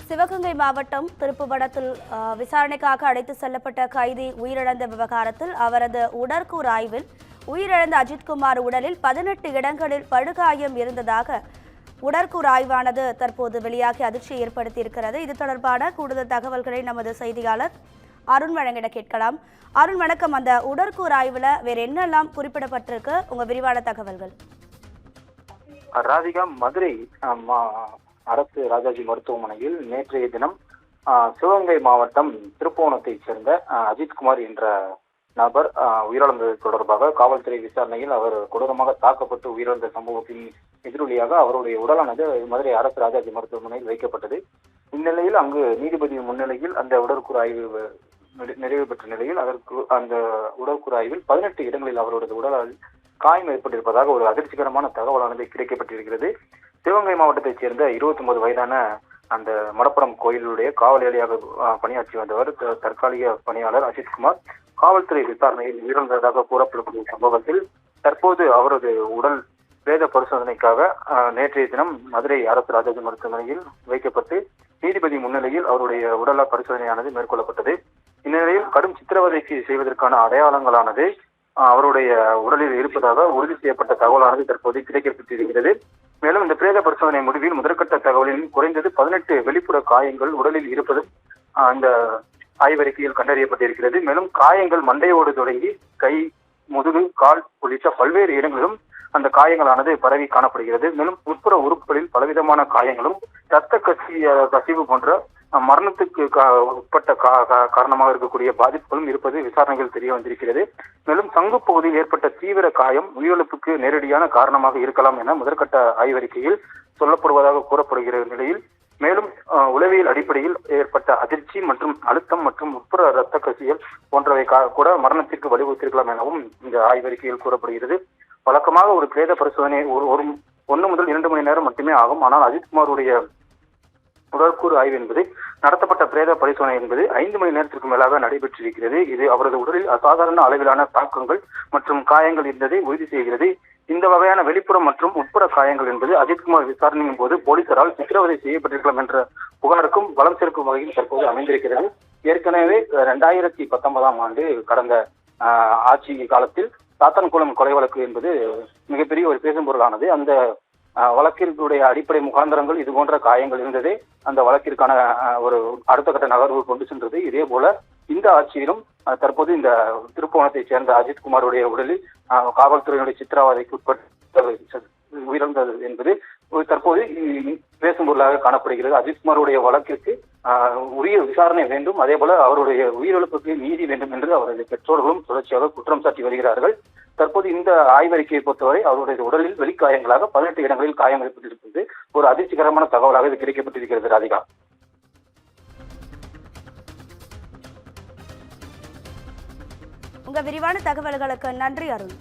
சிவகங்கை மாவட்டம் திருப்புவனத்தில் விசாரணைக்காக அழைத்து செல்லப்பட்ட கைதி உயிரிழந்த விவகாரத்தில் அவரது உடற்கூறு ஆய்வில் உயிரிழந்த அஜித்குமார் உடலில் 18 இடங்களில் படுகாயம் இருந்ததாக உடற்கூறு ஆய்வானது தற்போது வெளியாகி அதிர்ச்சியை ஏற்படுத்தியிருக்கிறது. இது தொடர்பான கூடுதல் தகவல்களை நமது செய்தியாளர் அருண் வழங்கிட கேட்கலாம். அருண் வணக்கம். அந்த உடற்கூறு ஆய்வுல வேற என்னெல்லாம் குறிப்பிடப்பட்டிருக்கு, உங்க விரிவான தகவல்கள்? ராதிகா, மதுரை அரசு ராஜாஜி மருத்துவமனையில் நேற்றைய தினம் சிவகங்கை மாவட்டம் திருப்புவனத்தைச் சேர்ந்த அஜித்குமார் என்ற நபர் உயிரிழந்தது தொடர்பாக காவல்துறை விசாரணையில் அவர் கொடூரமாக தாக்கப்பட்டு உயிரிழந்த சம்பவத்தின் எதிரொலியாக அவருடைய உடலானது மதுரை அரசு ராஜாஜி மருத்துவமனையில் வைக்கப்பட்டது. இந்நிலையில் அங்கு நீதிபதி முன்னிலையில் அந்த உடற்கூறு ஆய்வு நிறைவு பெற்ற நிலையில் அதற்கு அந்த உடற்கூறு ஆய்வில் 18 இடங்களில் அவருடைய உடலால் காயம் ஏற்பட்டிருப்பதாக ஒரு அதிர்ச்சிகரமான தகவலானது கிடைக்கப்பட்டிருக்கிறது. சிவகங்கை மாவட்டத்தைச் சேர்ந்த 29 வயதான அந்த மடப்புறம் கோயிலுடைய காவலாளியாக பணியாற்றி வந்தவர் தற்காலிக பணியாளர் அஜித்குமார் காவல்துறை விசாரணையில் உயிரிழந்ததாக கூறப்படக்கூடிய சம்பவத்தில் தற்போது அவரது உடல் பிரேத பரிசோதனைக்காக நேற்றைய தினம் மதுரை அரசு ராஜாஜி மருத்துவமனையில் வைக்கப்பட்டு நீதிபதி முன்னிலையில் அவருடைய உடல் பரிசோதனையானது மேற்கொள்ளப்பட்டது. இந்நிலையில் கடும் சித்திரவதைக்கு செய்வதற்கான அடையாளங்களானது அவருடைய உடலில் இருப்பதாக உறுதி செய்யப்பட்ட தகவலானது தற்போது கிடைக்கப்பட்டிருக்கிறது. மேலும் இந்த பிரேத பரிசோதனை முடிவில் முதற்கட்ட தகவலில் குறைந்தது 18 வெளிப்புற காயங்கள் உடலில் இருப்பது அந்த ஆய்வறிக்கையில் கண்டறியப்பட்டிருக்கிறது. மேலும் காயங்கள் மண்டையோடு தொடங்கி கை, முதுகு, கால் உள்ளிட்ட பல்வேறு இடங்களிலும் அந்த காயங்களானது பரவி காணப்படுகிறது. மேலும் உட்புற உறுப்புகளில் பலவிதமான காயங்களும் இரத்த கசிவு போன்ற மரணத்துக்கு உட்பட்ட காரணமாக இருக்கக்கூடிய பாதிப்புகளும் இருப்பது விசாரணைகள் தெரிய வந்திருக்கிறது. மேலும் சங்கு பகுதியில் ஏற்பட்ட தீவிர காயம் உயிரிழப்புக்கு நேரடியான காரணமாக இருக்கலாம் என முதற்கட்ட ஆய்வறிக்கையில் சொல்லப்படுவதாக கூறப்படுகிற நிலையில் மேலும் உளவியல் அடிப்படையில் ஏற்பட்ட அதிர்ச்சி மற்றும் அழுத்தம் மற்றும் உட்புற இரத்த கசியல் போன்றவை கூட மரணத்திற்கு வழிவகுத்திருக்கலாம் எனவும் இந்த ஆய்வறிக்கையில் கூறப்படுகிறது. வழக்கமாக ஒரு பிரேத பரிசோதனை 1 முதல் 2 மணி நேரம் மட்டுமே ஆகும். ஆனால் அஜித்குமாருடைய உடற்கூறு ஆய்வு என்பது நடத்தப்பட்ட பிரேத பரிசோதனை என்பது 5 மணி நேரத்திற்கு மேலாக நடைபெற்றிருக்கிறது. இது அவரது உடலில் அசாதாரண அளவிலான தாக்கங்கள் மற்றும் காயங்கள் இருந்ததை உறுதி செய்கிறது. இந்த வகையான வெளிப்புற மற்றும் உட்புற காயங்கள் என்பது அஜித்குமார் விசாரணையின் போது போலீசாரால் சித்திரவதை செய்யப்பட்டிருக்கலாம் என்ற புகாருக்கும் பலம் சேர்க்கும் வகையில் தற்போது அமைந்திருக்கிறது. ஏற்கனவே 2019ஆம் ஆண்டு கடந்த ஆட்சி காலத்தில் சாத்தான்குளம் கொலை வழக்கு என்பது மிகப்பெரிய ஒரு பேசும் பொருளானது. அந்த வழக்கிற்குடைய அடிப்படை முகாந்திரங்கள் இது போன்ற காயங்கள் இருந்ததே அந்த வழக்கிற்கான ஒரு அடுத்த கட்ட நகர்வு கொண்டு சென்றது. இதே போல இந்த ஆட்சியிலும் தற்போது இந்த திருப்புவனத்தைச் சேர்ந்த அஜித்குமாருடைய உடலில் காவல்துறையினுடைய சித்திரவதைக்கு உட்பட்டு உயிரிழந்தது என்பது தற்போது பேசும் பொருளாக காணப்படுகிறது. அஜித்குமாருடைய வழக்கிற்கு உரிய விசாரணை வேண்டும், அதே போல அவருடைய உயிரிழப்புக்கு நீதி வேண்டும் என்று அவரது பெற்றோர்களும் தொடர்ச்சியாக குற்றம் சாட்டி வருகிறார்கள். தற்போது இந்த ஆய்வறிக்கையை பொறுத்தவரை அவருடைய உடலில் வெளிக்காயங்களாக 18 இடங்களில் காயம் ஏற்பட்டிருப்பது ஒரு அதிர்ச்சிகரமான தகவலாக இது கிடைக்கப்பட்டிருக்கிறது. ராதிகா, உங்க விரிவான தகவல்களுக்கு நன்றி அருண்.